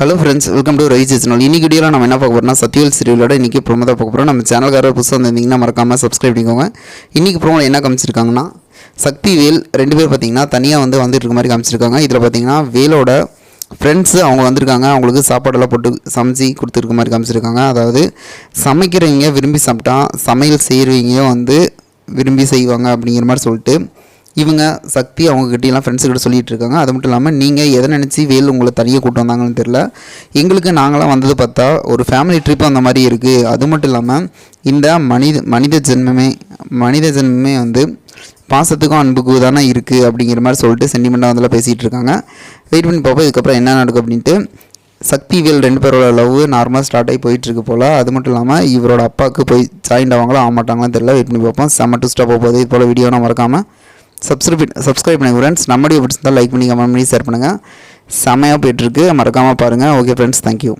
Hello friends, welcome to Ravi channel. இன்னைக்கு வீடியோவில் நம்ம என்ன பார்க்க போகிறோம்னா, சத்யவேல் சீரியலோட இன்றைக்கி ப்ரோமோ தான் பார்க்க போகிறோம். நம்ம சேனல்காரர் புதுசாக வந்திருந்தீங்கன்னா மறக்காமல் சப்ஸ்கிரைப் பண்ணிக்கோங்க. இன்றைக்கி ப்ரோமோவில் என்ன காமிச்சிருக்காங்கன்னா, சக்திவேல் ரெண்டு பேர் பார்த்திங்கன்னா தனியாக வந்துட்டு இருக்க மாதிரி காமிச்சிருக்காங்க. இதில் பார்த்திங்கன்னா வேலோட ஃப்ரெண்ட்ஸு அவங்க வந்திருக்காங்க. அவங்களுக்கு சாப்பாடெல்லாம் போட்டு சமைச்சி கொடுத்துருக்க மாதிரி காமிச்சிருக்காங்க. அதாவது சமைக்கிறவங்க விரும்பி சாப்பிட்டா சமையல் செய்கிறவங்க விரும்பி செய்வாங்க அப்படிங்கிற மாதிரி சொல்லிட்டு இவங்க சக்தி அவங்ககிட்டலாம் ஃப்ரெண்ட்ஸுக்கிட்ட சொல்லிகிட்டு இருக்காங்க. அது மட்டும் இல்லாமல் நீங்கள் எதை நினச்சி வேல் உங்களை தனியாக கூப்பிட்டு வந்தாங்கன்னு தெரில, எங்களுக்கு நாங்களாம் வந்தது பார்த்தா ஒரு ஃபேமிலி ட்ரிப் அந்த மாதிரி இருக்குது. அது மட்டும் இல்லாமல் இந்த மனித ஜென்மமே பாசத்துக்கும் அன்புக்கும் தானே இருக்குது அப்படிங்கிற மாதிரி சொல்லிட்டு சென்டிமெண்ட்டாக பேசிகிட்டு இருக்காங்க. வெயிட் பண்ணி பார்ப்போம் இதுக்கப்புறம் என்ன நடக்கும் அப்படின்ட்டு. சக்தி வேல் ரெண்டு பேரோட லவ் நார்மலாக ஸ்டார்ட் ஆகி போயிட்டுருக்கு போல். அது மட்டும் இல்லாமல் இவரோட அப்பாவுக்கு போய் ஜாயின்ட் ஆவாங்களோ ஆக மாட்டாங்களான்னு தெரியல. வெயிட் பண்ணி பார்ப்போம். செம்ம ட்விஸ்ட்டாக போகுது. இது போல் வீடியோனா மறக்காமல் சப்ஸ்கிரைப் பண்ணுங்கள் ஃப்ரெண்ட்ஸ். நம்ம வீடியோ பிடிச்சிருந்தால் லைக் பண்ணி கமெண்ட் பண்ணி ஷேர் பண்ணுங்கள். செம்மையாக போய்ட்டுருக்கு, மறக்காமல் பாருங்கள். Okay friends, thank you.